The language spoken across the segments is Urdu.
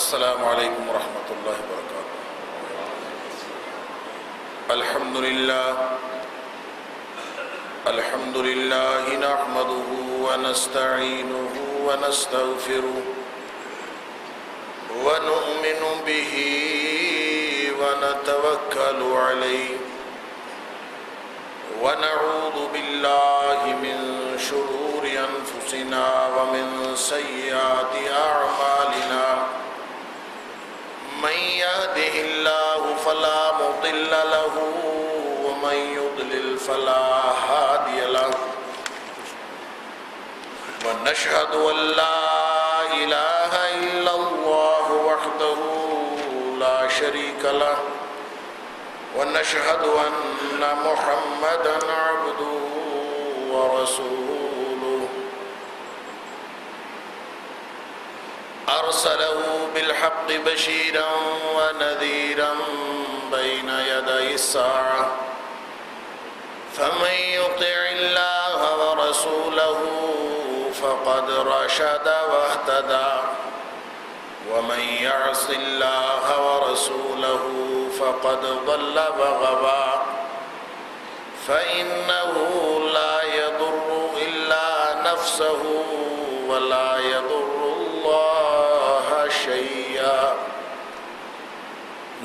السلام علیکم ورحمۃ اللہ وبرکاتہ۔ الحمد للہ نحمده ونستعینه ونستغفره ونؤمن به ونتوکل علیہ ونعوذ باللہ من شرور انفسنا ومن سیئات اعمالنا من يهده الله فلا مضل له ومن يضلل فلا هادي له ونشهد أن لا إله إلا الله وحده لا شريك له ونشهد أن محمدا عبده ورسوله أرسله بالحق بشيرا ونذيرا بين يدي الساعة فمن يطع الله ورسوله فقد رشد واهتدى ومن يعص الله ورسوله فقد ضل وغوى فإنه لا يضر إلا نفسه ولا يضر الله شيئا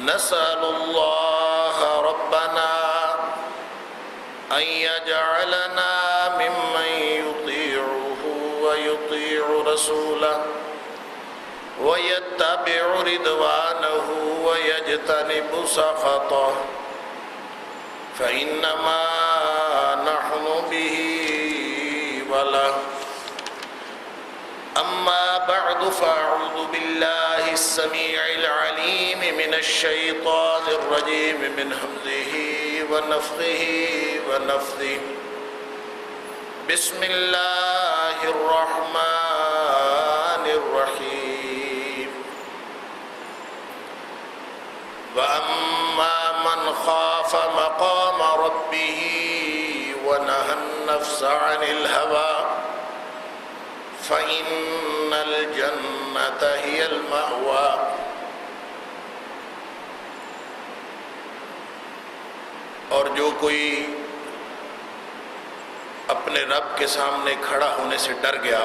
نسأل الله ربنا أن يجعلنا ممن يطيعه ويطيع رسوله ويتبع رضوانه ويجتنب سخطه فإنما نحن به وله أما بعد فأعوذ بالله السميع العليم من الشيطان الرجيم من همزه ونفخه ونفثه بسم الله الرحمن الرحيم وأما من خاف مقام ربه ونهى النفس عن الهوى فإن الجنة هي المأوى اور جو کوئی اپنے رب کے سامنے کھڑا ہونے سے ڈر گیا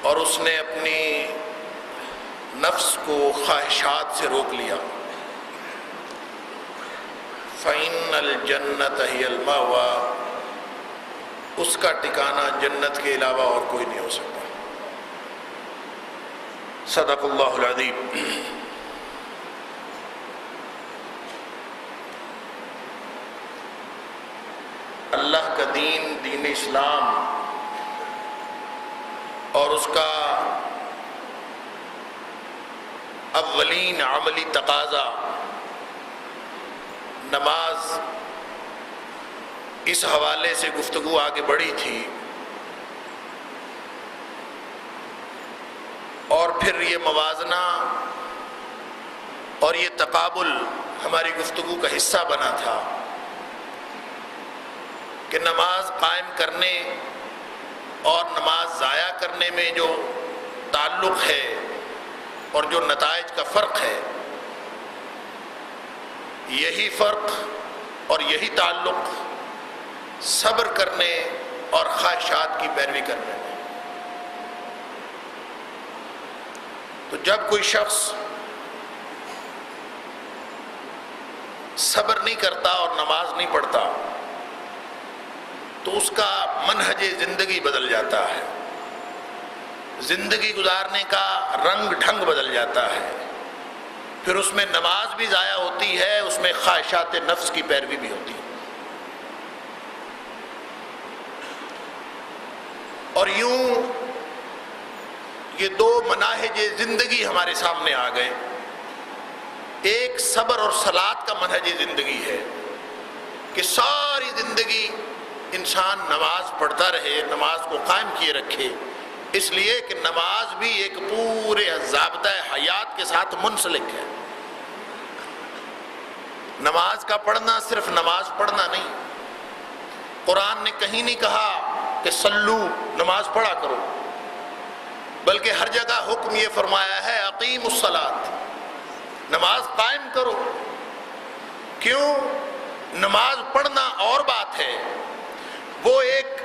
اور اس نے اپنی نفس کو خواہشات سے روک لیا فَإِنَّ الْجَنَّةَ هِيَ الْمَأْوَى اس کا ٹھکانہ جنت کے علاوہ اور کوئی نہیں ہو سکتا۔ صدق اللہ العظیم۔ اللہ کا دین، دین اسلام، اور اس کا اولین عملی تقاضا نماز، اس حوالے سے گفتگو آگے بڑھی تھی، اور پھر یہ موازنہ اور یہ تقابل ہماری گفتگو کا حصہ بنا تھا کہ نماز قائم کرنے اور نماز ضائع کرنے میں جو تعلق ہے اور جو نتائج کا فرق ہے، یہی فرق اور یہی تعلق صبر کرنے اور خواہشات کی پیروی کرنے میں۔ تو جب کوئی شخص صبر نہیں کرتا اور نماز نہیں پڑھتا تو اس کا منہج زندگی بدل جاتا ہے، زندگی گزارنے کا رنگ ڈھنگ بدل جاتا ہے، پھر اس میں نماز بھی ضائع ہوتی ہے، اس میں خواہشات نفس کی پیروی بھی ہوتی ہے۔ اور یوں یہ دو مناہج زندگی ہمارے سامنے آ گئے۔ ایک صبر اور صلات کا منہج زندگی ہے کہ ساری زندگی انسان نماز پڑھتا رہے، نماز کو قائم کیے رکھے، اس لیے کہ نماز بھی ایک پورے ضابطہ حیات کے ساتھ منسلک ہے۔ نماز کا پڑھنا صرف نماز پڑھنا نہیں، قرآن نے کہیں نہیں کہا کہ صلو نماز پڑھا کرو، بلکہ ہر جگہ حکم یہ فرمایا ہے اقیم الصلاۃ، نماز قائم کرو۔ کیوں؟ نماز پڑھنا اور بات ہے، وہ ایک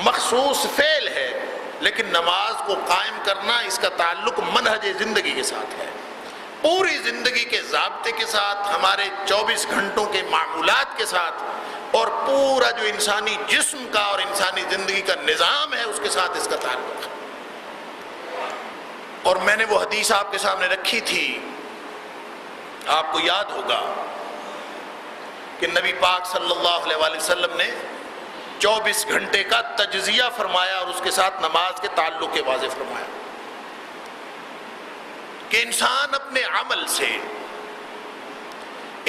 مخصوص فعل ہے، لیکن نماز کو قائم کرنا اس کا تعلق منہج زندگی کے ساتھ ہے، پوری زندگی کے ضابطے کے ساتھ، ہمارے 24 گھنٹوں کے معمولات کے ساتھ، اور پورا جو انسانی جسم کا اور انسانی زندگی کا نظام ہے اس کے ساتھ اس کا تعلق ہے۔ اور میں نے وہ حدیث آپ کے سامنے رکھی تھی، آپ کو یاد ہوگا کہ نبی پاک صلی اللہ علیہ وآلہ وسلم نے 24 گھنٹے کا تجزیہ فرمایا اور اس کے ساتھ نماز کے تعلق کے واضح فرمایا کہ انسان اپنے عمل سے،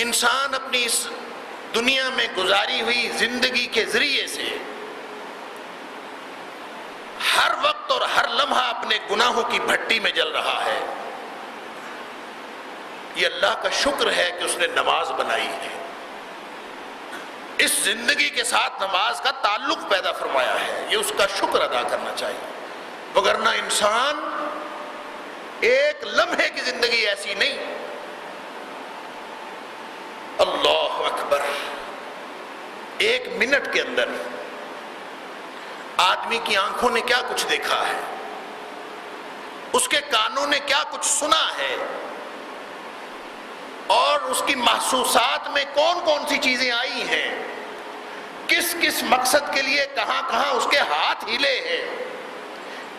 انسان اپنی اس دنیا میں گزاری ہوئی زندگی کے ذریعے سے ہر وقت اور ہر لمحہ اپنے گناہوں کی بھٹی میں جل رہا ہے۔ یہ اللہ کا شکر ہے کہ اس نے نماز بنائی ہے، اس زندگی کے ساتھ نماز کا تعلق پیدا فرمایا ہے، یہ اس کا شکر ادا کرنا چاہیے، وگرنہ انسان ایک لمحے کی زندگی ایسی نہیں۔ اللہ اکبر، ایک منٹ کے اندر آدمی کی آنکھوں نے کیا کچھ دیکھا ہے، اس کے کانوں نے کیا کچھ سنا ہے، اور اس کی محسوسات میں کون کون سی چیزیں آئی ہیں، کس کس مقصد کے لیے کہاں کہاں اس کے ہاتھ ہلے ہیں،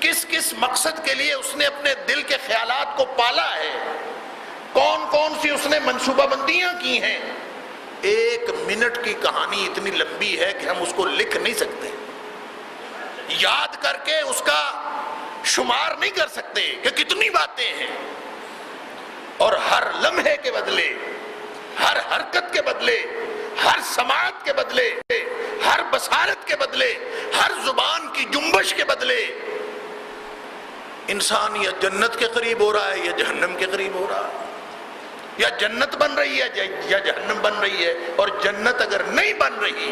کس کس مقصد کے لیے اس نے اپنے دل کے خیالات کو پالا ہے، کون کون سی اس نے منصوبہ بندیاں کی ہیں۔ ایک منٹ کی کہانی اتنی لمبی ہے کہ ہم اس کو لکھ نہیں سکتے، یاد کر کے اس کا شمار نہیں کر سکتے کہ کتنی باتیں ہیں، اور ہر لمحے کے بدلے، ہر حرکت کے بدلے، ہر سماعت کے بدلے، ہر بصارت کے بدلے، ہر زبان کی جنبش کے بدلے انسان یا جنت کے قریب ہو رہا ہے یا جہنم کے قریب ہو رہا ہے، یا جنت بن رہی ہے یا جہنم بن رہی ہے۔ اور جنت اگر نہیں بن رہی،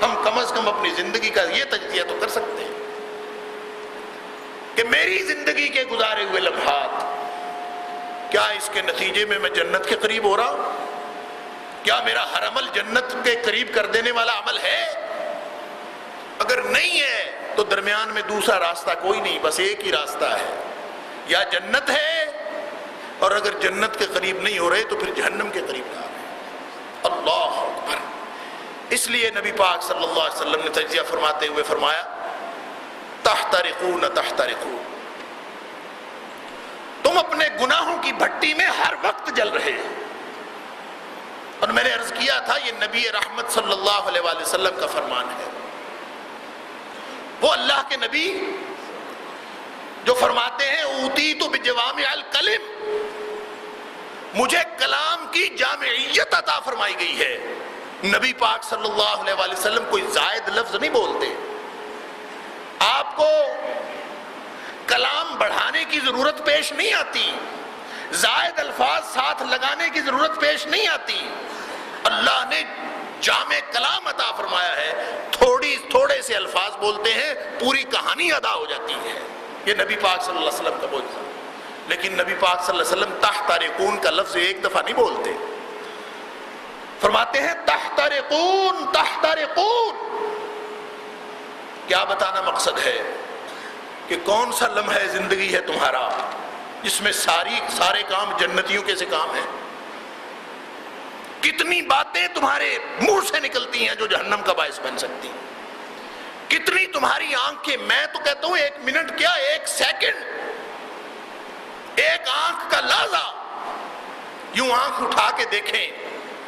ہم کم از کم اپنی زندگی کا یہ تجزیہ تو کر سکتے ہیں کہ میری زندگی کے گزارے ہوئے لمحات، کیا اس کے نتیجے میں جنت کے قریب ہو رہا ہوں؟ کیا میرا ہر عمل جنت کے قریب کر دینے والا عمل ہے؟ اگر نہیں ہے تو درمیان میں دوسرا راستہ کوئی نہیں، بس ایک ہی راستہ ہے، یا جنت ہے، اور اگر جنت کے قریب نہیں ہو رہے تو پھر جہنم کے قریب جا رہے ہیں۔ اللہ اکبر۔ اس لیے نبی پاک صلی اللہ علیہ وسلم نے تجزیہ فرماتے ہوئے فرمایا تحترقون تحترقون، تم اپنے گناہوں کی بھٹی میں ہر وقت جل رہے ہو۔ اور میں نے عرض کیا تھا یہ نبی رحمت صلی اللہ علیہ وآلہ وسلم کا فرمان ہے، وہ اللہ کے نبی جو فرماتے ہیں اوتیت بجوامع الکلم، مجھے کلام کی جامعیت عطا فرمائی گئی ہے۔ نبی پاک صلی اللہ علیہ وآلہ وسلم کوئی زائد لفظ نہیں بولتے، آپ کو کلام بڑھانے کی ضرورت پیش نہیں آتی، زائد الفاظ ساتھ لگانے کی ضرورت پیش نہیں آتی۔ اللہ نے جامع کلام عطا فرمایا ہے، تھوڑے سے الفاظ بولتے ہیں پوری کہانی ادا ہو جاتی ہے۔ یہ نبی پاک صلی اللہ علیہ وسلم کا معجزہ۔ لیکن نبی پاک صلی اللہ علیہ وسلم تحترقون کا لفظ ایک دفعہ نہیں بولتے، فرماتے ہیں تحترقون تحترقون۔ کیا بتانا مقصد ہے کہ کون سا لمحہ زندگی ہے تمہارا جس میں سارے کام جنتیوں کے سے کام ہیں؟ کتنی باتیں تمہارے منہ سے نکلتی ہیں جو جہنم کا باعث بن سکتی ہیں؟ کتنی تمہاری آنکھیں، میں تو کہتا ہوں ایک منٹ کیا، ایک سیکنڈ، ایک آنکھ کا لحظہ، یوں آنکھ اٹھا کے دیکھیں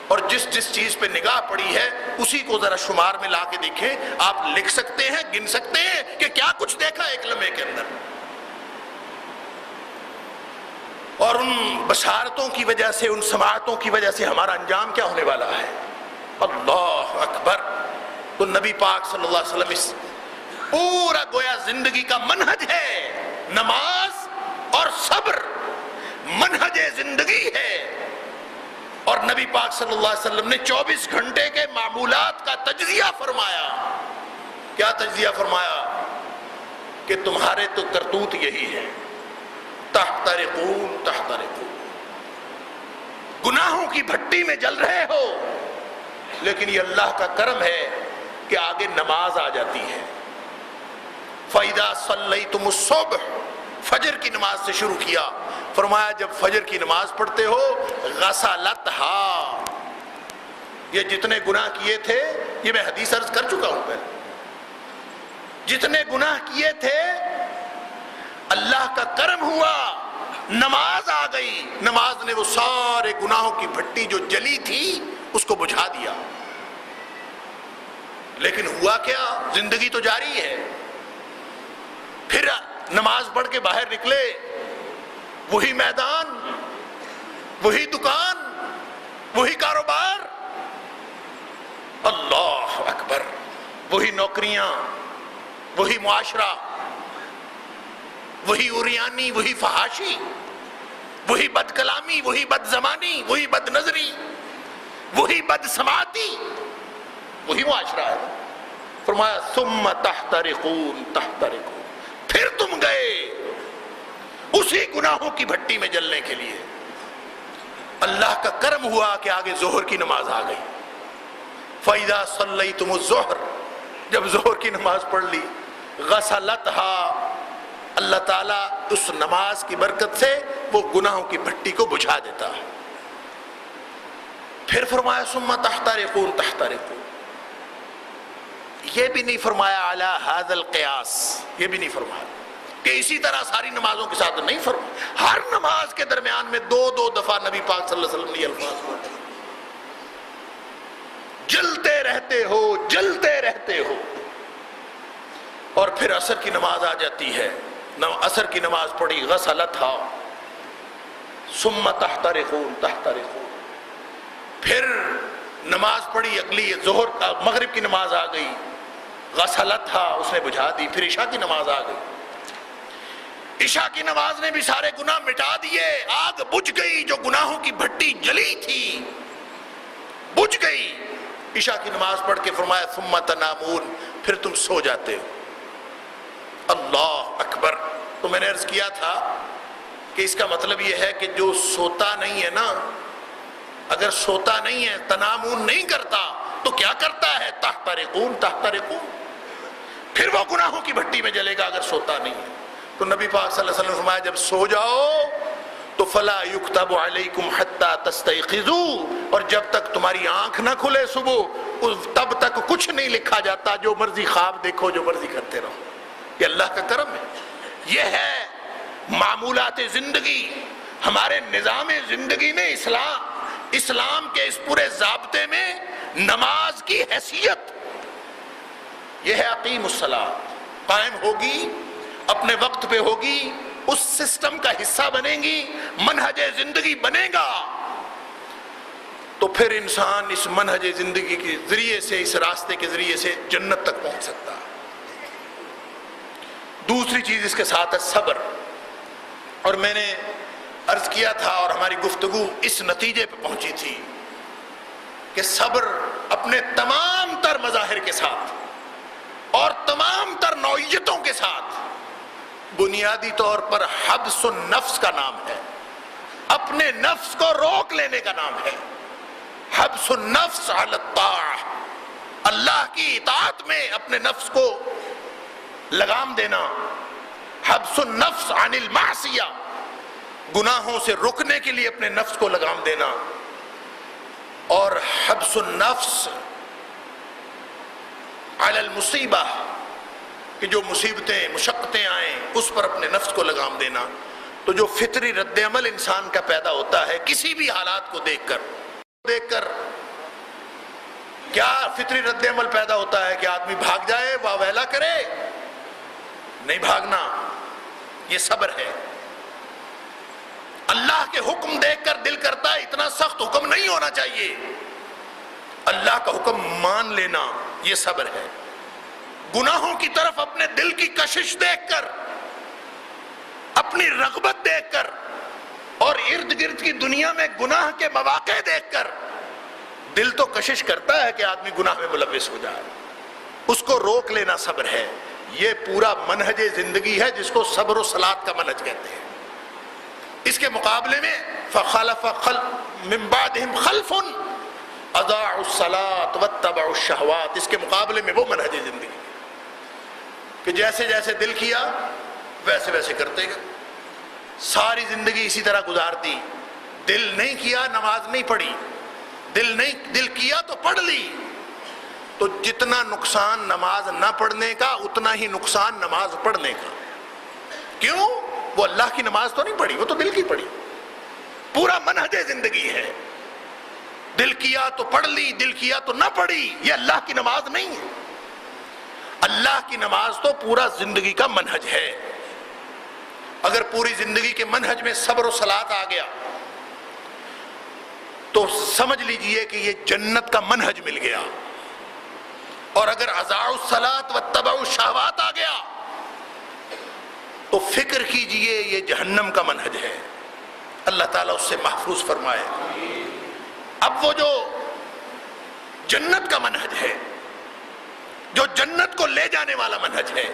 اور جس چیز پہ نگاہ پڑی ہے اسی کو ذرا شمار میں لا کے دیکھیں، آپ لکھ سکتے ہیں، گن سکتے ہیں کہ کیا کچھ دیکھا ایک لمحے کے اندر، اور ان بشارتوں کی وجہ سے، ان سماعتوں کی وجہ سے ہمارا انجام کیا ہونے والا ہے۔ اللہ اکبر۔ تو نبی پاک صلی اللہ علیہ وسلم اس پورا گویا زندگی کا منہج ہے، نماز اور صبر منہج زندگی ہے۔ اور نبی پاک صلی اللہ علیہ وسلم نے 24 گھنٹے کے معمولات کا تجزیہ فرمایا۔ کیا تجزیہ فرمایا؟ کہ تمہارے تو کرتوت یہی ہے، تحترقون تحترقون، گناہوں کی بھٹی میں جل رہے ہو، لیکن یہ اللہ کا کرم ہے کہ آگے نماز آ جاتی ہے۔ فَإِذَا صَلَّيْتُمُ الصُّبْحَ، فجر کی نماز سے شروع کیا، فرمایا جب فجر کی نماز پڑھتے ہو غسلتھا، یہ جتنے گناہ کیے تھے، یہ میں حدیث عرض کر چکا ہوں پہلے، جتنے گناہ کیے تھے اللہ کا کرم ہوا، نماز آ گئی، نماز نے وہ سارے گناہوں کی بھٹی جو جلی تھی اس کو بجھا دیا۔ لیکن ہوا کیا؟ زندگی تو جاری ہے۔ پھر نماز پڑھ کے باہر نکلے، وہی میدان، وہی دکان، وہی کاروبار، اللہ اکبر، وہی نوکریاں، وہی معاشرہ، وہی عریانی، وہی فحاشی، وہی بد کلامی، وہی بد زمانی، وہی بد نظری، وہی بد سماعتی، وہی معاشرہ ہے۔ فرمایا ثم تحترقون تحترقون، پھر تم گئے اسی گناہوں کی بھٹی میں جلنے کے لیے۔ اللہ کا کرم ہوا کہ آگے ظہر کی نماز آ گئی۔ فَإِذَا صَلَّيْتُمُ الظُّهْرَ، جب ظہر کی نماز پڑھ لی، غسلتھا، اللہ تعالیٰ اس نماز کی برکت سے وہ گناہوں کی بھٹی کو بجھا دیتا ہے۔ پھر فرمایا ثم تحترقون تحترقون، یہ بھی نہیں فرمایا علی ھذا القیاس، یہ بھی نہیں فرمایا کہ اسی طرح ساری نمازوں کے ساتھ، نہیں فرمایا، ہر نماز کے درمیان میں دو دو دفعہ نبی پاک صلی اللہ علیہ وسلم نے یہ الفاظ پڑھے، جلتے رہتے ہو جلتے رہتے ہو۔ اور پھر عصر کی نماز آ جاتی ہے، عصر کی نماز پڑھی، غسلتھا ثم تحترقون تحترقون، پھر نماز پڑھی اگلی ظہر مغرب کی نماز آ گئی، غسلتھا، اس نے بجھا دی۔ پھر عشاء کی نماز آ گئی، عشاء کی نماز نے بھی سارے گناہ مٹا دیے، آگ بجھ گئی، جو گناہوں کی بھٹی جلی تھی بجھ گئی۔ عشاء کی نماز پڑھ کے فرمایا ثم تنامون، پھر تم سو جاتے ہو۔ اللہ اکبر۔ تو میں نے عرض کیا تھا کہ اس کا مطلب یہ ہے کہ جو سوتا نہیں ہے نا، اگر سوتا نہیں ہے، تنامون نہیں کرتا، تو کیا کرتا ہے؟ تحترقون تحترقون، پھر وہ گناہوں کی بھٹی میں جلے گا اگر سوتا نہیں ہے۔ تو نبی پاک صلی اللہ علیہ وسلم نے فرمایا جب سو جاؤ تو فلا یکتب علیکم حتی تستیقظوا، اور جب تک تمہاری آنکھ نہ کھلے صبح، تب تک کچھ نہیں لکھا جاتا، جو مرضی خواب دیکھو، جو مرضی کرتے رہو۔ یہ اللہ کا کرم ہے، یہ ہے معمولات زندگی، ہمارے نظام زندگی میں اسلام کے اس پورے ضابطے میں نماز کی حیثیت یہ ہے۔ اقیم الصلاۃ قائم ہوگی، اپنے وقت پہ ہوگی، اس سسٹم کا حصہ بنیں گی، منہج زندگی بنے گا، تو پھر انسان اس منہج زندگی کے ذریعے سے، اس راستے کے ذریعے سے جنت تک پہنچ سکتا ہے۔ دوسری چیز اس کے ساتھ ہے صبر، اور میں نے عرض کیا تھا اور ہماری گفتگو اس نتیجے پہ پہنچی تھی کہ صبر اپنے تمام تر مظاہر کے ساتھ اور تمام تر نوعیتوں کے ساتھ بنیادی طور پر حبس النفس کا نام ہے، اپنے نفس کو روک لینے کا نام ہے۔ حبس النفس علی الطاعہ، اللہ کی اطاعت میں اپنے نفس کو لگام دینا، حبس النفس عن المعصیہ، گناہوں سے رکنے کے لیے اپنے نفس کو لگام دینا، اور حبس النفس علی المصیبہ، کہ جو مصیبتیں مشقتیں آئیں اس پر اپنے نفس کو لگام دینا۔ تو جو فطری رد عمل انسان کا پیدا ہوتا ہے کسی بھی حالات کو دیکھ کر کیا فطری رد عمل پیدا ہوتا ہے کہ آدمی بھاگ جائے، واویلا کرے؟ نہیں بھاگنا، یہ صبر ہے۔ اللہ کے حکم دیکھ کر دل کرتا ہے اتنا سخت حکم نہیں ہونا چاہیے، اللہ کا حکم مان لینا، یہ صبر ہے۔ گناہوں کی طرف اپنے دل کی کشش دیکھ کر، اپنی رغبت دیکھ کر، اور ارد گرد کی دنیا میں گناہ کے مواقع دیکھ کر دل تو کشش کرتا ہے کہ آدمی گناہ میں ملوث ہو جائے، اس کو روک لینا صبر ہے۔ یہ پورا منہج زندگی ہے جس کو صبر و صلات کا منہج کہتے ہیں۔ اس کے مقابلے میں فخلف من بعدہم خلف اضاعوا الصلاۃ واتبعوا الشہوات، اس کے مقابلے میں وہ منہج زندگی کہ جیسے جیسے دل کیا ویسے ویسے کرتے گئے، ساری زندگی اسی طرح گزار دی. دل نہیں کیا نماز نہیں پڑھی، دل کیا تو پڑھ لی. تو جتنا نقصان نماز نہ پڑھنے کا اتنا ہی نقصان نماز پڑھنے کا. کیوں؟ وہ اللہ کی نماز تو نہیں پڑھی، وہ تو دل کی پڑھی. پورا منہج زندگی ہے. دل کیا تو پڑھ لی، دل کیا تو نہ پڑھی، یہ اللہ کی نماز نہیں ہے. اللہ کی نماز تو پورا زندگی کا منہج ہے. اگر پوری زندگی کے منہج میں صبر و صلات آ گیا تو سمجھ لیجئے کہ یہ جنت کا منہج مل گیا. اور اگر اضاعوا الصلاۃ واتبعوا الشہوات آ گیا تو فکر کیجئے یہ جہنم کا منہج ہے. اللہ تعالیٰ اس سے محفوظ فرمائے. اب وہ جو جنت کا منہج ہے، جو جنت کو لے جانے والا منہج ہے،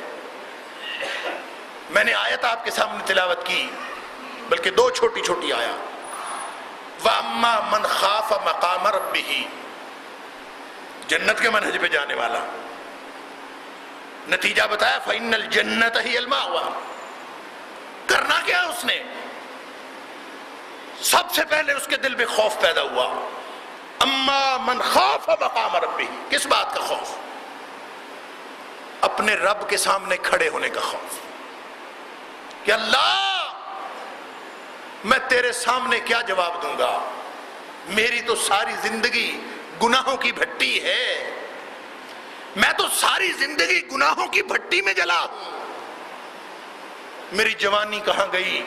میں نے آیت آپ کے سامنے تلاوت کی، بلکہ دو چھوٹی چھوٹی آیات. وَأَمَّا مَنْ خَافَ مَقَامَ رَبِّهِ، جنت کے منہج پہ جانے والا. نتیجہ بتایا فَإِنَّ الْجَنَّةَ هِيَ الْمَأْوَىٰ. کرنا کیا اس نے؟ سب سے پہلے اس کے دل میں خوف پیدا ہوا. اما من خاف مقام ربہ، کس بات کا خوف؟ اپنے رب کے سامنے کھڑے ہونے کا خوف کہ اللہ میں تیرے سامنے کیا جواب دوں گا؟ میری تو ساری زندگی گناہوں کی بھٹی ہے، میں تو ساری زندگی گناہوں کی بھٹی میں جلا ہوں. میری جوانی کہاں گئی؟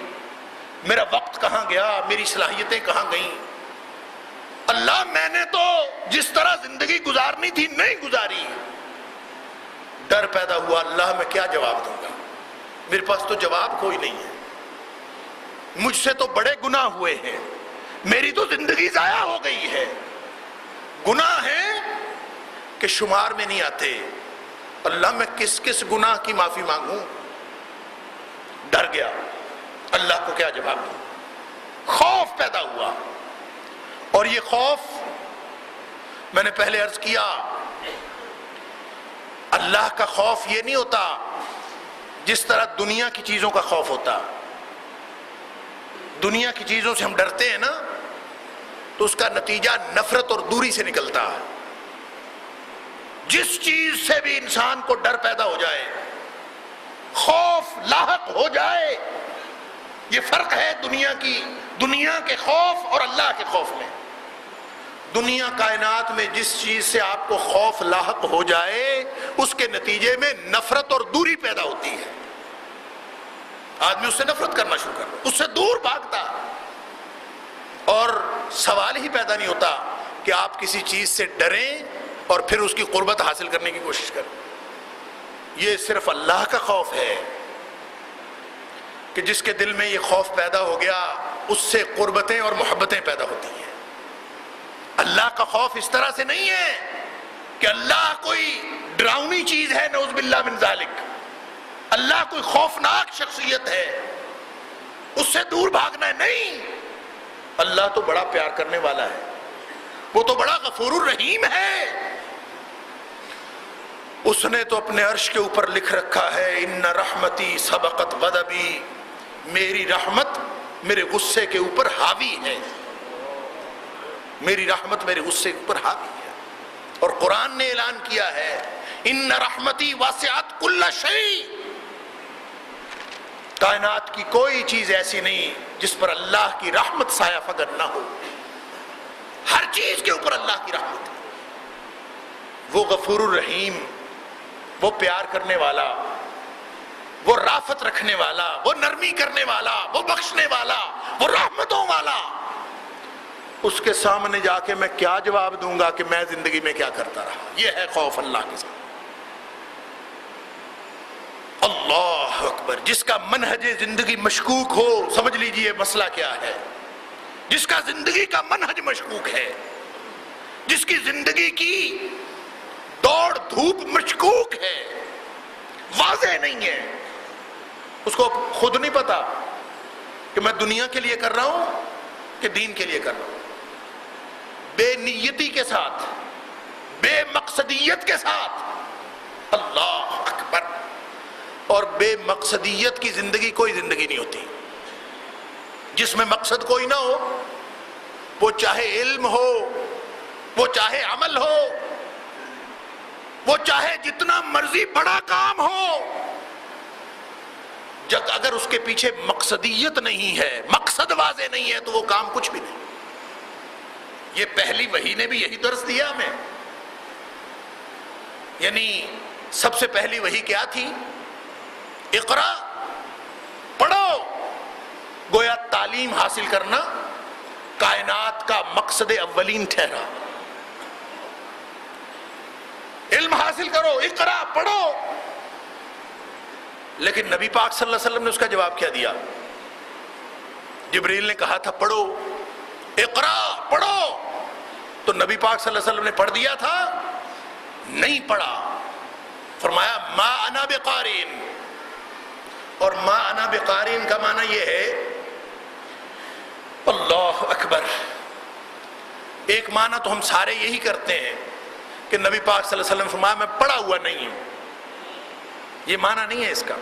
میرا وقت کہاں گیا؟ میری صلاحیتیں کہاں گئیں؟ اللہ میں نے تو جس طرح زندگی گزارنی تھی نہیں گزاری. ڈر پیدا ہوا، اللہ میں کیا جواب دوں گا؟ میرے پاس تو جواب کوئی نہیں ہے، مجھ سے تو بڑے گناہ ہوئے ہیں، میری تو زندگی ضائع ہو گئی ہے. گناہ ہیں کہ شمار میں نہیں آتے. اللہ میں کس کس گناہ کی معافی مانگوں؟ ڈر گیا، اللہ کو کیا جواب دوں؟ خوف پیدا ہوا. اور یہ خوف میں نے پہلے عرض کیا، اللہ کا خوف یہ نہیں ہوتا جس طرح دنیا کی چیزوں کا خوف ہوتا. دنیا کی چیزوں سے ہم ڈرتے ہیں نا تو اس کا نتیجہ نفرت اور دوری سے نکلتا ہے. جس چیز سے بھی انسان کو ڈر پیدا ہو جائے، خوف لاحق ہو جائے، یہ فرق ہے دنیا کے خوف اور اللہ کے خوف میں. دنیا کائنات میں جس چیز سے آپ کو خوف لاحق ہو جائے اس کے نتیجے میں نفرت اور دوری پیدا ہوتی ہے. آدمی اس سے نفرت کرنا شروع کر، اس سے دور بھاگتا، اور سوال ہی پیدا نہیں ہوتا کہ آپ کسی چیز سے ڈریں اور پھر اس کی قربت حاصل کرنے کی کوشش کریں. یہ صرف اللہ کا خوف ہے کہ جس کے دل میں یہ خوف پیدا ہو گیا اس سے قربتیں اور محبتیں پیدا ہوتی ہیں. اللہ کا خوف اس طرح سے نہیں ہے کہ اللہ کوئی ڈراؤنی چیز ہے، نعوذ باللہ من ذالک. اللہ کوئی خوفناک شخصیت ہے، اس سے دور بھاگنا ہے، نہیں. اللہ تو بڑا پیار کرنے والا ہے، وہ تو بڑا غفور الرحیم ہے. اس نے تو اپنے عرش کے اوپر لکھ رکھا ہے ان رحمتی سبقت غضبی، میری رحمت میرے غصے کے اوپر حاوی ہے، میری رحمت میرے غصے کے اوپر حاوی ہے. اور قرآن نے اعلان کیا ہے ان رحمتی واسعت کل شیء، کائنات کی کوئی چیز ایسی نہیں جس پر اللہ کی رحمت سایہ فگن نہ ہو. ہر چیز کے اوپر اللہ کی رحمت ہے. وہ غفور الرحیم، وہ پیار کرنے والا، وہ رافت رکھنے والا، وہ نرمی کرنے والا، وہ بخشنے والا، وہ رحمتوں والا. اس کے سامنے جا کے میں کیا جواب دوں گا کہ میں زندگی میں کیا کرتا رہا؟ یہ ہے خوف اللہ کے سامنے. اللہ اکبر. جس کا منہج زندگی مشکوک ہو، سمجھ لیجئے مسئلہ کیا ہے. جس کا زندگی کا منہج مشکوک ہے، جس کی زندگی کی دوڑ دھوپ مشکوک ہے، واضح نہیں ہے، اس کو خود نہیں پتا کہ میں دنیا کے لیے کر رہا ہوں کہ دین کے لیے کر رہا ہوں. بے نیتی کے ساتھ، بے مقصدیت کے ساتھ، اللہ اکبر. اور بے مقصدیت کی زندگی کوئی زندگی نہیں ہوتی. جس میں مقصد کوئی نہ ہو، وہ چاہے علم ہو، وہ چاہے عمل ہو، وہ چاہے جتنا مرضی بڑا کام ہو، جب اگر اس کے پیچھے مقصدیت نہیں ہے، مقصد واضح نہیں ہے، تو وہ کام کچھ بھی نہیں. یہ پہلی وحی نے بھی یہی درس دیا ہمیں. یعنی سب سے پہلی وحی کیا تھی؟ اقرا، پڑھو. گویا تعلیم حاصل کرنا کائنات کا مقصد اولین ٹھہرا. علم حاصل کرو، اقرا، پڑھو. لیکن نبی پاک صلی اللہ علیہ وسلم نے اس کا جواب کیا دیا؟ جبریل نے کہا تھا پڑھو، اقرا، پڑھو. تو نبی پاک صلی اللہ علیہ وسلم نے پڑھ دیا تھا؟ نہیں پڑھا. فرمایا ما انا بقارئ. اور ما انا بقارئ کا معنی یہ ہے، اللہ اکبر، ایک معنی تو ہم سارے یہی کرتے ہیں کہ نبی پاک صلی اللہ علیہ وسلم فرمایا میں پڑھا ہوا نہیں ہوں. یہ معنی نہیں ہے اس کا.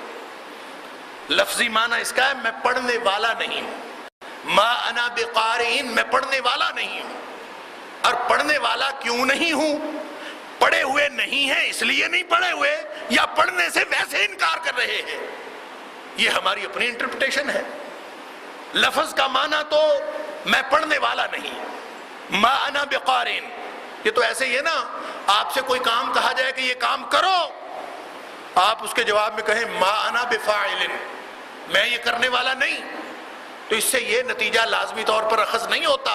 لفظی معنی اس کا ہے میں پڑھنے والا نہیں ہوں. ما انا بقارئ، میں پڑھنے والا نہیں ہوں. اور پڑھنے والا کیوں نہیں ہوں؟ پڑھے ہوئے نہیں ہیں اس لیے نہیں پڑھے ہوئے، یا پڑھنے سے ویسے انکار کر رہے ہیں؟ یہ ہماری اپنی انٹرپریٹیشن ہے. لفظ کا معنی تو میں پڑھنے والا نہیں. ما انا بقارئ، یہ تو ایسے ہی ہے نا، آپ سے کوئی کام کہا جائے کہ یہ کام کرو، آپ اس کے جواب میں کہیں ما انا بفاعل، میں یہ کرنے والا نہیں. تو اس سے یہ نتیجہ لازمی طور پر اخذ نہیں ہوتا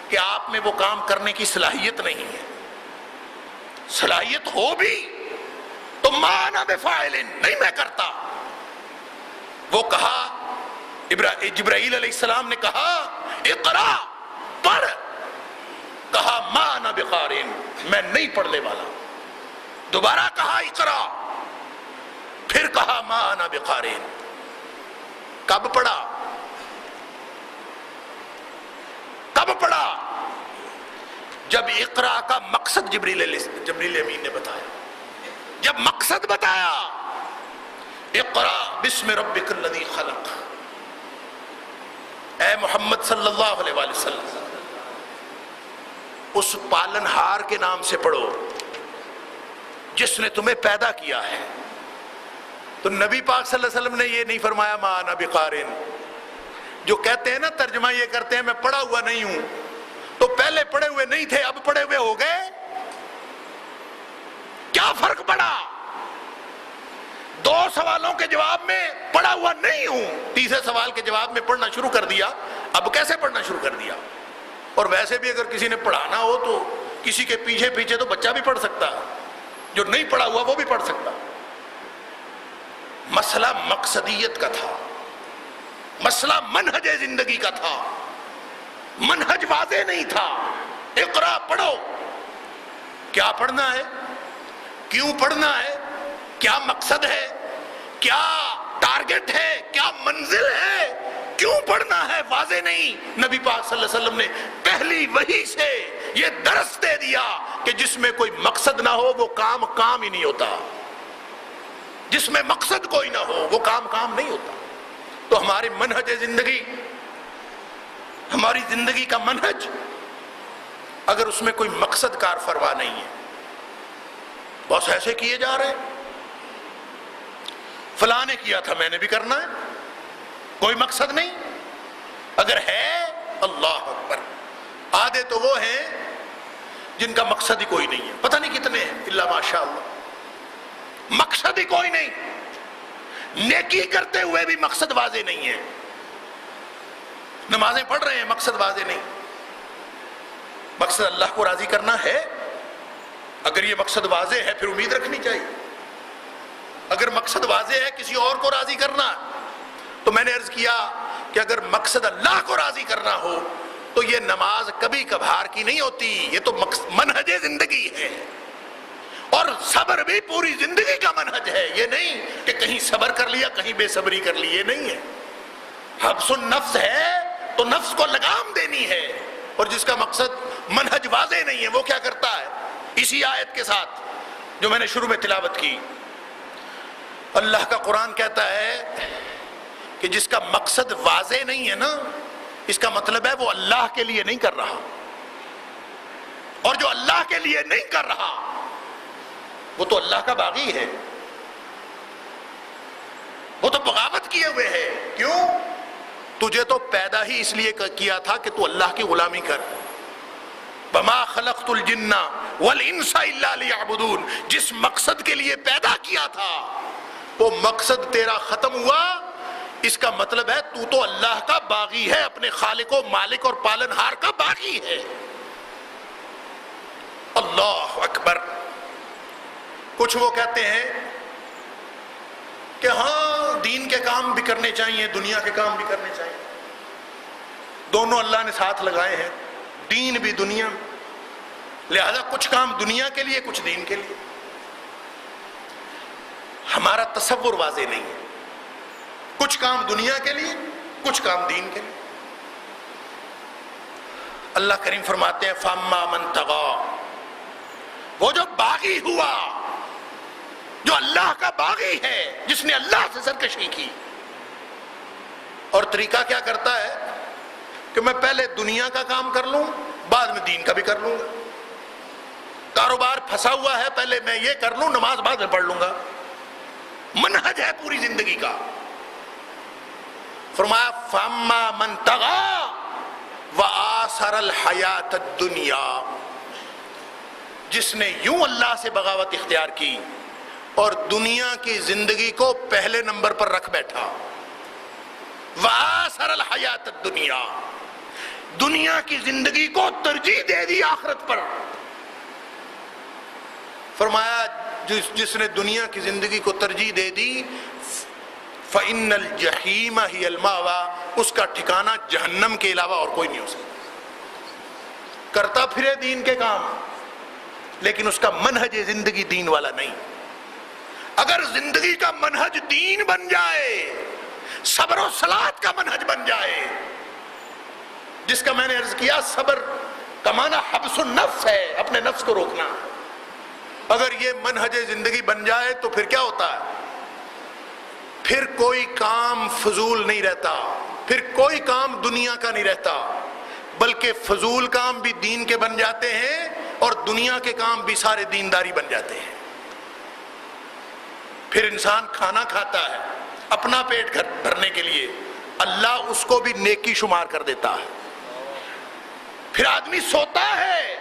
کہ آپ میں وہ کام کرنے کی صلاحیت نہیں ہے. صلاحیت ہو بھی تو ما انا بفاعل، نہیں میں کرتا. وہ کہا، جبرائیل علیہ السلام نے کہا اقرا، پڑھ. کہا ما انا بقارئ، میں نہیں پڑھنے والا. دوبارہ کہا اقرا، پھر کہا ما انا بقارئ. کب پڑھا؟ کب پڑھا؟ جب اقرا کا مقصد جبریل امین نے بتایا. جب مقصد بتایا، اقرا بسم ربک الذی خلق، اے محمد صلی اللہ علیہ وآلہ وسلم اس پالنہار کے نام سے پڑھو جس نے تمہیں پیدا کیا ہے. تو نبی پاک صلی اللہ علیہ وسلم نے یہ نہیں فرمایا ما انا بقارئ. جو کہتے ہیں نا، ترجمہ یہ کرتے ہیں میں پڑھا ہوا نہیں ہوں، تو پہلے پڑھے ہوئے نہیں تھے اب پڑھے ہوئے ہو گئے. کیا فرق پڑا؟ دو سوالوں کے جواب میں پڑھا ہوا نہیں ہوں، تیسرے سوال کے جواب میں پڑھنا شروع کر دیا. اب کیسے پڑھنا شروع کر دیا؟ اور ویسے بھی اگر کسی نے پڑھانا ہو تو کسی کے پیچھے پیچھے تو بچہ بھی پڑھ سکتا، جو نہیں پڑھا ہوا وہ بھی پڑھ سکتا. مسئلہ مقصدیت کا تھا، مسئلہ منہج زندگی کا تھا. منہج واضح نہیں تھا. اقرا، پڑھو. کیا پڑھنا ہے؟ کیوں پڑھنا ہے؟ کیا مقصد ہے؟ کیا ٹارگٹ ہے؟ کیا منزل ہے؟ کیوں پڑھنا ہے؟ واضح نہیں. نبی پاک صلی اللہ علیہ وسلم نے پہلی وحی سے یہ درس دے دیا کہ جس میں کوئی مقصد نہ ہو وہ کام کام ہی نہیں ہوتا. جس میں مقصد کوئی نہ ہو وہ کام کام نہیں ہوتا. تو ہمارے منہج زندگی، ہماری زندگی کا منہج اگر اس میں کوئی مقصد کار فروا نہیں ہے، بس ایسے کیے جا رہے ہیں، فلاں نے کیا تھا میں نے بھی کرنا ہے، کوئی مقصد نہیں. اگر ہے اللہ اکبر. آدھے تو وہ ہیں جن کا مقصد ہی کوئی نہیں ہے، پتہ نہیں کتنے ہیں، الا ماشاء اللہ، مقصد ہی کوئی نہیں. نیکی کرتے ہوئے بھی مقصد واضح نہیں ہے. نمازیں پڑھ رہے ہیں، مقصد واضح نہیں. مقصد اللہ کو راضی کرنا ہے. اگر یہ مقصد واضح ہے پھر امید رکھنی چاہیے. اگر مقصد واضح ہے کسی اور کو راضی کرنا، تو میں نے عرض کیا کہ اگر مقصد اللہ کو راضی کرنا ہو تو یہ نماز کبھی کبھار کی نہیں ہوتی، یہ تو منہج زندگی ہے. اور صبر بھی پوری زندگی کا منہج ہے. یہ نہیں کہ کہیں صبر کر لیا کہیں بے صبری کر لی، یہ نہیں ہے. حبس النفس ہے تو نفس کو لگام دینی ہے، اور جس کا مقصد منہج واضح نہیں ہے وہ کیا کرتا ہے؟ اسی آیت کے ساتھ جو میں نے شروع میں تلاوت کی، اللہ کا قرآن کہتا ہے کہ جس کا مقصد واضح نہیں ہے نا، اس کا مطلب ہے وہ اللہ کے لیے نہیں کر رہا، اور جو اللہ کے لیے نہیں کر رہا وہ تو اللہ کا باغی ہے، وہ تو بغاوت کیے ہوئے ہے۔ کیوں؟ تجھے تو پیدا ہی اس لیے کیا تھا کہ تو اللہ کی غلامی کر۔ وَمَا خَلَقْتُ الْجِنَّ وَالْإِنسَ إِلَّا لِيَعْبُدُونَ، جس مقصد کے لیے پیدا کیا تھا وہ مقصد تیرا ختم ہوا، اس کا مطلب ہے تو اللہ کا باغی ہے، اپنے خالق و مالک اور پالنہار کا باغی ہے۔ اللہ اکبر۔ کچھ وہ کہتے ہیں کہ ہاں دین کے کام بھی کرنے چاہیے، دنیا کے کام بھی کرنے چاہیے، دونوں اللہ نے ساتھ لگائے ہیں، دین بھی دنیا، لہذا کچھ کام دنیا کے لیے کچھ دین کے لیے۔ ہمارا تصور واضح نہیں ہے، کچھ کام دنیا کے لیے کچھ کام دین کے لیے۔ اللہ کریم فرماتے ہیں فَأَمَّا مَن طَغَىٰ، وہ جو باغی ہوا، جو اللہ کا باغی ہے، جس نے اللہ سے سرکشی کی، اور طریقہ کیا کرتا ہے کہ میں پہلے دنیا کا کام کر لوں، بعد میں دین کا بھی کر لوں گا، کاروبار پھنسا ہوا ہے پہلے میں یہ کر لوں، نماز بعد میں پڑھ لوں گا، منہج ہے پوری زندگی کا۔ فرمایا فَأَمَّا مَن طَغَىٰ وَآثَرَ الْحَيَاةَ الدُّنْيَا، جس نے یوں اللہ سے بغاوت اختیار کی اور دنیا کی زندگی کو پہلے نمبر پر رکھ بیٹھا، وَآثَرَ الْحَيَاةَ الدُّنْيَا، دنیا کی زندگی کو ترجیح دے دی آخرت پر۔ فرمایا جس نے دنیا کی زندگی کو ترجیح دے دی فَإِنَّ الْجَحِيمَ هِيَ الْمَأْوَىٰ، اس کا ٹھکانہ جہنم کے علاوہ اور کوئی نہیں ہو سکتا۔ کرتا پھرے دین کے کام لیکن اس کا منہج زندگی دین والا نہیں۔ اگر زندگی کا منہج دین بن جائے، صبر و صلات کا منہج بن جائے، جس کا میں نے عرض کیا صبر کا معنی حبس النفس ہے، اپنے نفس کو روکنا، اگر یہ منہج زندگی بن جائے تو پھر کیا ہوتا ہے؟ پھر کوئی کام فضول نہیں رہتا، پھر کوئی کام دنیا کا نہیں رہتا، بلکہ فضول کام بھی دین کے بن جاتے ہیں اور دنیا کے کام بھی سارے دینداری بن جاتے ہیں۔ پھر انسان کھانا کھاتا ہے اپنا پیٹ بھرنے کے لیے، اللہ اس کو بھی نیکی شمار کر دیتا ہے۔ پھر آدمی سوتا ہے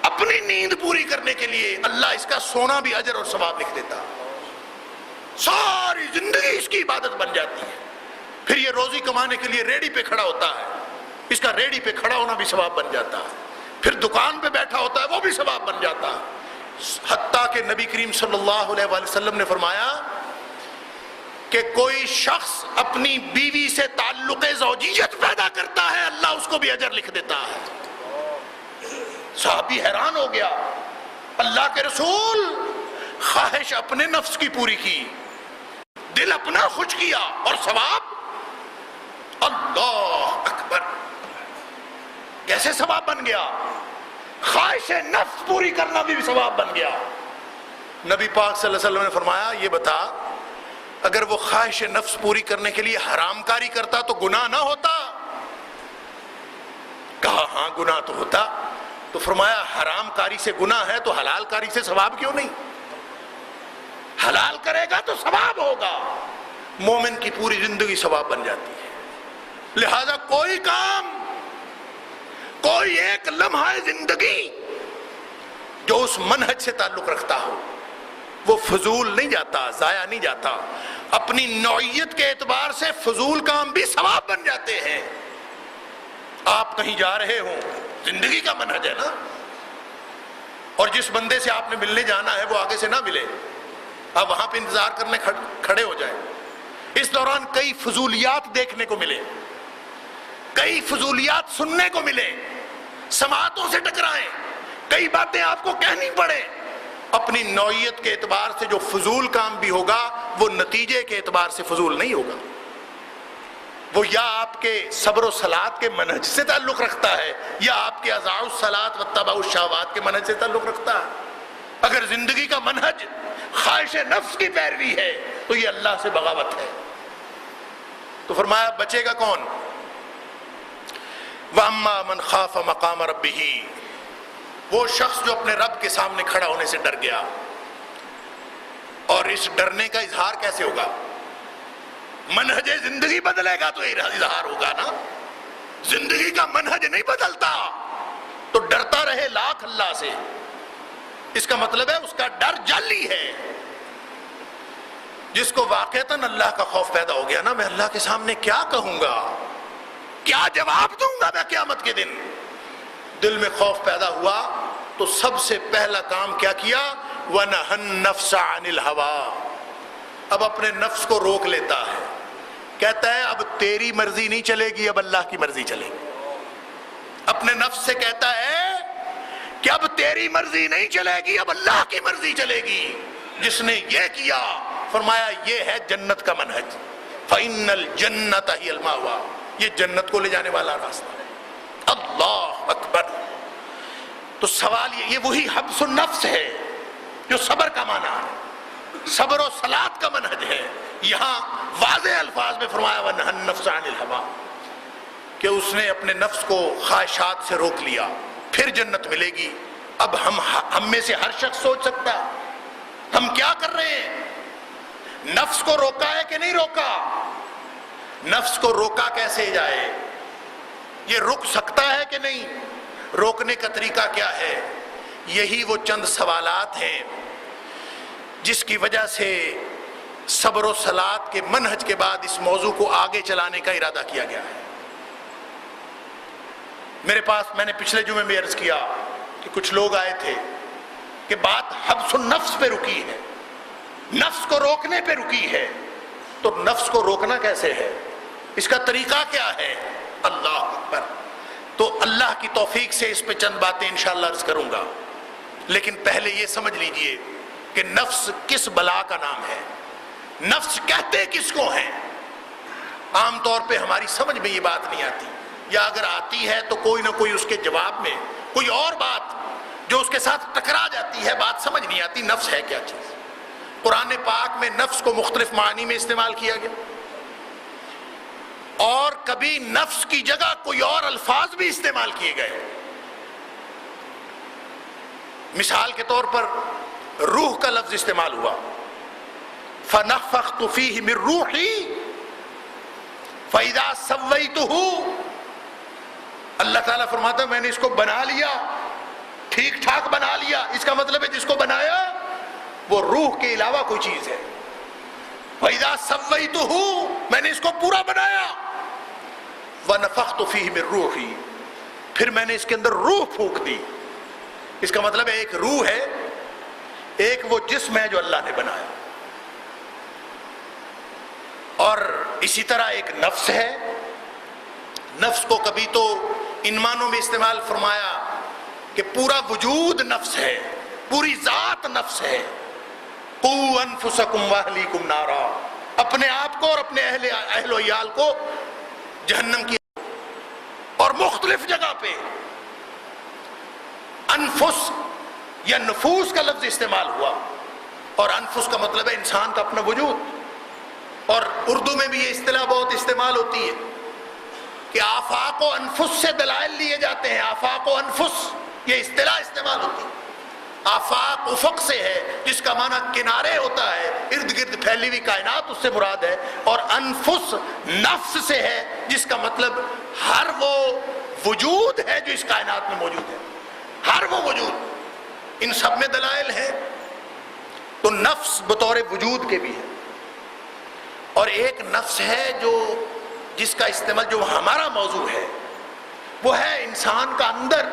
اپنی نیند پوری کرنے کے لیے، اللہ اس کا سونا بھی اجر اور ثواب لکھ دیتا ہے، ساری زندگی اس کی عبادت بن جاتی ہے۔ پھر یہ روزی کمانے کے لیے ریڑھی پہ کھڑا ہوتا ہے، اس کا ریڑھی پہ کھڑا ہونا بھی ثواب بن جاتا ہے، پھر دکان پہ بیٹھا ہوتا ہے وہ بھی ثواب بن جاتا ہے۔ حتیٰ کہ نبی کریم صلی اللہ علیہ وآلہ وسلم نے فرمایا کہ کوئی شخص اپنی بیوی سے تعلق زوجیت پیدا کرتا ہے، اللہ اس کو بھی اجر لکھ دیتا ہے۔ صحابی حیران ہو گیا، اللہ کے رسول، خواہش اپنے نفس کی پوری کی، دل اپنا خوش کیا، اور ثواب؟ اللہ اکبر، کیسے ثواب بن گیا؟ خواہش نفس پوری کرنا بھی ثواب بن گیا۔ نبی پاک صلی اللہ علیہ وسلم نے فرمایا یہ بتا، اگر وہ خواہش نفس پوری کرنے کے لیے حرام کاری کرتا تو گناہ نہ ہوتا؟ کہا ہاں گناہ تو ہوتا۔ تو فرمایا حرام کاری سے گناہ ہے تو حلال کاری سے ثواب کیوں نہیں؟ حلال کرے گا تو ثواب ہوگا۔ مومن کی پوری زندگی ثواب بن جاتی ہے۔ لہذا کوئی کام، کوئی ایک لمحہ زندگی جو اس منہج سے تعلق رکھتا ہو وہ فضول نہیں جاتا، ضائع نہیں جاتا۔ اپنی نوعیت کے اعتبار سے فضول کام بھی ثواب بن جاتے ہیں۔ آپ کہیں جا رہے ہوں، زندگی کا منہج ہے نا، اور جس بندے سے آپ نے ملنے جانا ہے وہ آگے سے نہ ملے، آپ وہاں پہ انتظار کرنے کھڑے ہو جائیں۔ اس دوران کئی فضولیات دیکھنے کو ملے، کئی فضولیات سننے کو ملے، سماعتوں سے ٹکرائیں، کئی باتیں آپ کو کہنی پڑے۔ اپنی نوعیت کے اعتبار سے جو فضول کام بھی ہوگا وہ نتیجے کے اعتبار سے فضول نہیں ہوگا۔ وہ یا آپ کے صبر و صلات کے منہج سے تعلق رکھتا ہے یا آپ کے اضاع الصلاۃ و اتباع الشہوات کے منہج سے تعلق رکھتا ہے۔ اگر زندگی کا منہج خواہش نفس کی پیروی ہے تو یہ اللہ سے بغاوت ہے۔ تو فرمایا بچے گا کون؟ وَأَمَّا مَنْ خَافَ مَقَامَ رَبِّهِ، وہ شخص جو اپنے رب کے سامنے کھڑا ہونے سے ڈر گیا۔ اور اس ڈرنے کا اظہار کیسے ہوگا؟ منہج زندگی بدلے گا تو اظہار ہوگا نا۔ زندگی کا منہج نہیں بدلتا تو ڈرتا رہے لاکھ اللہ سے، اس کا مطلب ہے اس کا ڈر جعلی ہے۔ جس کو واقعتاً اللہ کا خوف پیدا ہو گیا نا، میں اللہ کے سامنے کیا کہوں گا، کیا جواب دوں گا میں قیامت کے دن، دل میں خوف پیدا ہوا تو سب سے پہلا کام کیا کیا؟ وَنَهَى النَّفْسَ عَنِ الْهَوَىٰ، اب اپنے نفس کو روک لیتا ہے، کہتا ہے اب تیری مرضی نہیں چلے گی، اب اللہ کی مرضی چلے گی۔ اپنے نفس سے کہتا ہے کہ اب تیری مرضی نہیں چلے گی، اب اللہ کی مرضی چلے گی۔ جس نے یہ کیا فرمایا یہ ہے جنت کا منہج، فَإِنَّ الْجَنَّةَ هِيَ الْمَأْوَىٰ، یہ جنت کو لے جانے والا راستہ ہے۔ اللہ اکبر۔ تو سوال یہ وہی حبس النفس ہے جو صبر کا معنی ہے، صبر و صلات کا منہج ہے۔ یہاں واضح الفاظ میں فرمایا وَنَهَى النَّفْسَ عَنِ الْهَوَىٰ، کہ اس نے اپنے نفس کو خواہشات سے روک لیا، پھر جنت ملے گی۔ اب ہم میں سے ہر شخص سوچ سکتا ہم کیا کر رہے ہیں؟ نفس کو روکا ہے کہ نہیں روکا؟ نفس کو روکا کیسے جائے؟ یہ رک سکتا ہے کہ نہیں؟ روکنے کا طریقہ کیا ہے؟ یہی وہ چند سوالات ہیں جس کی وجہ سے صبر و صلات کے منہج کے بعد اس موضوع کو آگے چلانے کا ارادہ کیا گیا ہے۔ میرے پاس میں نے پچھلے جمعے میں عرض کیا کہ کچھ لوگ آئے تھے کہ بات حبس النفس پہ رکی ہے، نفس کو روکنے پہ رکی ہے، تو نفس کو روکنا کیسے ہے؟ اس کا طریقہ کیا ہے؟ اللہ اکبر۔ تو اللہ کی توفیق سے اس پہ چند باتیں انشاءاللہ عرض کروں گا، لیکن پہلے یہ سمجھ لیجئے کہ نفس کس بلا کا نام ہے، نفس کہتے کس کو ہیں؟ عام طور پہ ہماری سمجھ میں یہ بات نہیں آتی، یا اگر آتی ہے تو کوئی نہ کوئی اس کے جواب میں کوئی اور بات جو اس کے ساتھ ٹکرا جاتی ہے، بات سمجھ نہیں آتی نفس ہے کیا چیز۔ قرآن پاک میں نفس کو مختلف معنی میں استعمال کیا گیا، اور کبھی نفس کی جگہ کوئی اور الفاظ بھی استعمال کیے گئے۔ مثال کے طور پر روح کا لفظ استعمال ہوا، فَنَفَخْتُ فِيهِ مِن رُوحِي فَإِذَا سَوَّيْتُهُ، اللہ تعالیٰ فرماتا ہے میں نے اس کو بنا لیا، ٹھیک ٹھاک بنا لیا۔ اس کا مطلب ہے جس کو بنایا وہ روح کے علاوہ کوئی چیز ہے۔ فَإِذَا سَوَّيْتُهُ، میں نے اس کو پورا بنایا۔ وَنَفَخْتُ فِيهِ مِن رُوحِي، پھر میں نے اس کے اندر روح پھونک دی۔ اس کا مطلب ہے ایک روح ہے، ایک وہ جسم ہے جو اللہ نے بنایا، اور اسی طرح ایک نفس ہے۔ نفس کو کبھی تو ان معنوں میں استعمال فرمایا کہ پورا وجود نفس ہے، پوری ذات نفس ہے۔ قُوْا أَنفُسَكُمْ وَأَهْلِيكُمْ نَارًا، اپنے آپ کو اور اپنے اہل و عیال کو جہنم کی۔ اور مختلف جگہ پہ انفس یا نفوس کا لفظ استعمال ہوا، اور انفس کا مطلب ہے انسان کا اپنا وجود۔ اور اردو میں بھی یہ اصطلاح بہت استعمال ہوتی ہے کہ آفاق و انفس سے دلائل لیے جاتے ہیں۔ آفاق و انفس یہ اصطلاح استعمال ہوتی ہے۔ آفاق افق سے ہے جس کا معنی کنارے ہوتا ہے، ارد گرد پھیلی ہوئی کائنات اس سے مراد ہے، اور انفس نفس سے ہے جس کا مطلب ہر وہ وجود ہے جو اس کائنات میں موجود ہے، ہر وہ وجود۔ ان سب میں دلائل ہیں، تو نفس بطور وجود کے بھی ہے، اور ایک نفس ہے جو جس کا استعمال جو ہمارا موضوع ہے وہ ہے انسان کا اندر۔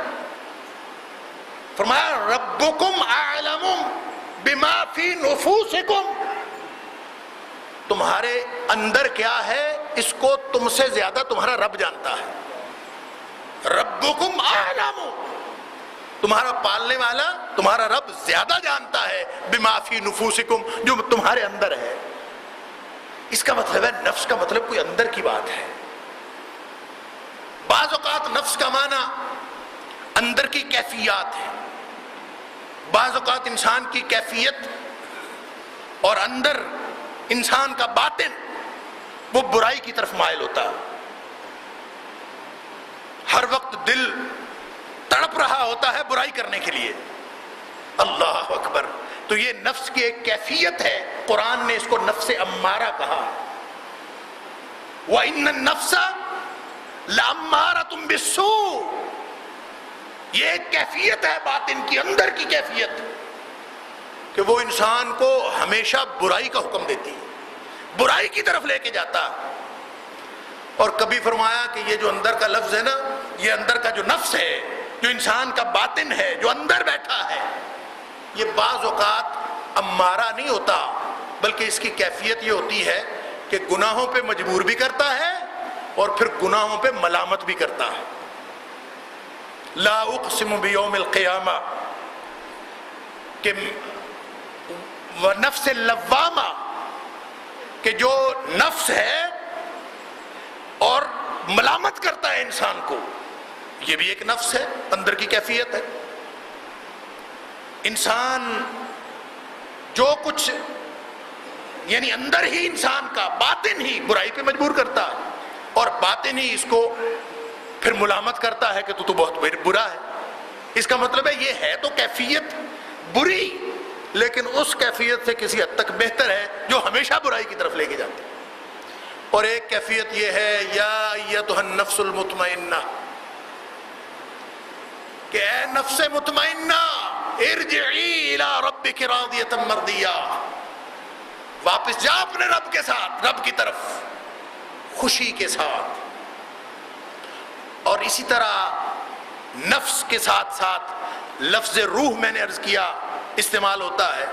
فرمایا ربکم اعلم بما فی نفوسکم، تمہارے اندر کیا ہے اس کو تم سے زیادہ تمہارا رب جانتا ہے۔ ربکم اعلم، تمہارا پالنے والا تمہارا رب زیادہ جانتا ہے بما فی نفوسکم، جو تمہارے اندر ہے۔ اس کا مطلب ہے نفس کا مطلب کوئی اندر کی بات ہے، بعض اوقات نفس کا معنی اندر کی کیفیات ہے، بعض اوقات انسان کی کیفیت اور اندر انسان کا باطن وہ برائی کی طرف مائل ہوتا ہے، ہر وقت دل تڑپ رہا ہوتا ہے برائی کرنے کے لیے۔ اللہ اکبر! تو یہ نفس کی ایک کیفیت ہے، قرآن نے اس کو نفس امارہ کہا۔ وَإِنَّ النَّفْسَ لَأَمَّارَةٌ بِالسُّوءِ، یہ ایک کیفیت ہے باطن کی، اندر کی کیفیت، کہ وہ انسان کو ہمیشہ برائی کا حکم دیتی ہے، برائی کی طرف لے کے جاتا۔ اور کبھی فرمایا کہ یہ جو اندر کا لفظ ہے نا، یہ اندر کا جو نفس ہے، جو انسان کا باطن ہے، جو اندر بیٹھا ہے، یہ بعض اوقات امارہ نہیں ہوتا، بلکہ اس کی کیفیت یہ ہوتی ہے کہ گناہوں پہ مجبور بھی کرتا ہے اور پھر گناہوں پہ ملامت بھی کرتا ہے۔ لا اقسم بیوم القیامہ، کہ نفس لوامہ، کہ جو نفس ہے اور ملامت کرتا ہے انسان کو، یہ بھی ایک نفس ہے، اندر کی کیفیت ہے۔ انسان جو کچھ یعنی اندر ہی انسان کا باطن ہی برائی پہ مجبور کرتا ہے، اور باطن ہی اس کو پھر ملامت کرتا ہے کہ تو بہت برا ہے۔ اس کا مطلب ہے یہ ہے تو کیفیت بری، لیکن اس کیفیت سے کسی حد تک بہتر ہے جو ہمیشہ برائی کی طرف لے کے جاتی ہے۔ اور ایک کیفیت یہ ہے، یا ایتھا النفس المطمئنہ، کہ اے نفس مطمئنہ ارجعی الی ربک راضیۃ مرضیہ، واپس جا اپنے رب کے ساتھ، رب کی طرف خوشی کے ساتھ۔ اور اسی طرح نفس کے ساتھ ساتھ لفظ روح میں نے عرض کیا استعمال ہوتا ہے،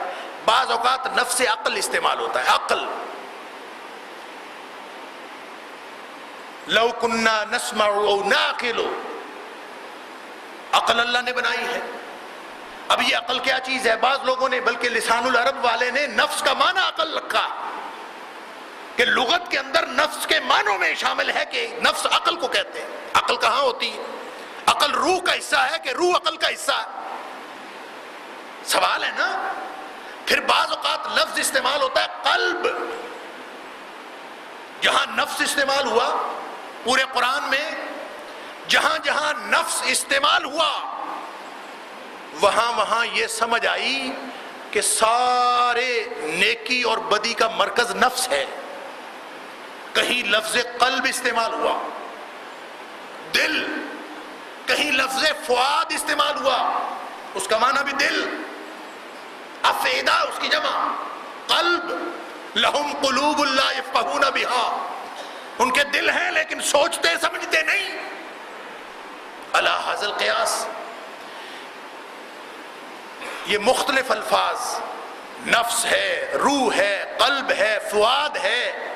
بعض اوقات نفس عقل استعمال ہوتا ہے، عقل۔ لو کنا نسمع او نعقل، عقل اللہ نے بنائی ہے۔ اب یہ عقل کیا چیز ہے؟ بعض لوگوں نے، بلکہ لسان العرب والے نے نفس کا معنی عقل رکھا، کہ لغت کے اندر نفس کے معنوں میں شامل ہے کہ نفس عقل کو کہتے ہیں۔ عقل کہاں ہوتی ہے؟ عقل روح کا حصہ ہے کہ روح عقل کا حصہ ہے؟ سوال ہے نا۔ پھر بعض اوقات لفظ استعمال ہوتا ہے قلب، جہاں نفس استعمال ہوا پورے قرآن میں، جہاں جہاں نفس استعمال ہوا وہاں وہاں یہ سمجھ آئی کہ سارے نیکی اور بدی کا مرکز نفس ہے۔ کہیں لفظ قلب استعمال ہوا، دل، کہیں لفظ فؤاد استعمال ہوا، اس کا معنی بھی دل، افئدہ اس کی جمع، قلب، لہم قلوب لا یفقہون بہا، ان کے دل ہیں لیکن سوچتے سمجھتے نہیں۔ الا ھذا القیاس، یہ مختلف الفاظ، نفس ہے، روح ہے، قلب ہے، فؤاد ہے،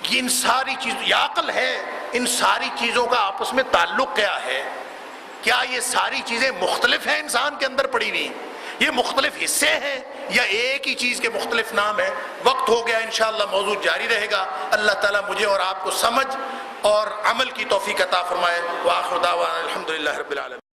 یہ ان ساری چیزوں، یا عقل ہے، ان ساری چیزوں کا آپس میں تعلق کیا ہے؟ کیا یہ ساری چیزیں مختلف ہیں انسان کے اندر پڑی ہوئی؟ یہ مختلف حصے ہیں یا ایک ہی چیز کے مختلف نام ہیں؟ وقت ہو گیا، انشاءاللہ موضوع جاری رہے گا۔ اللہ تعالیٰ مجھے اور آپ کو سمجھ اور عمل کی توفیق عطا فرمائے۔ وآخر دعوانا الحمدللہ رب العالمین۔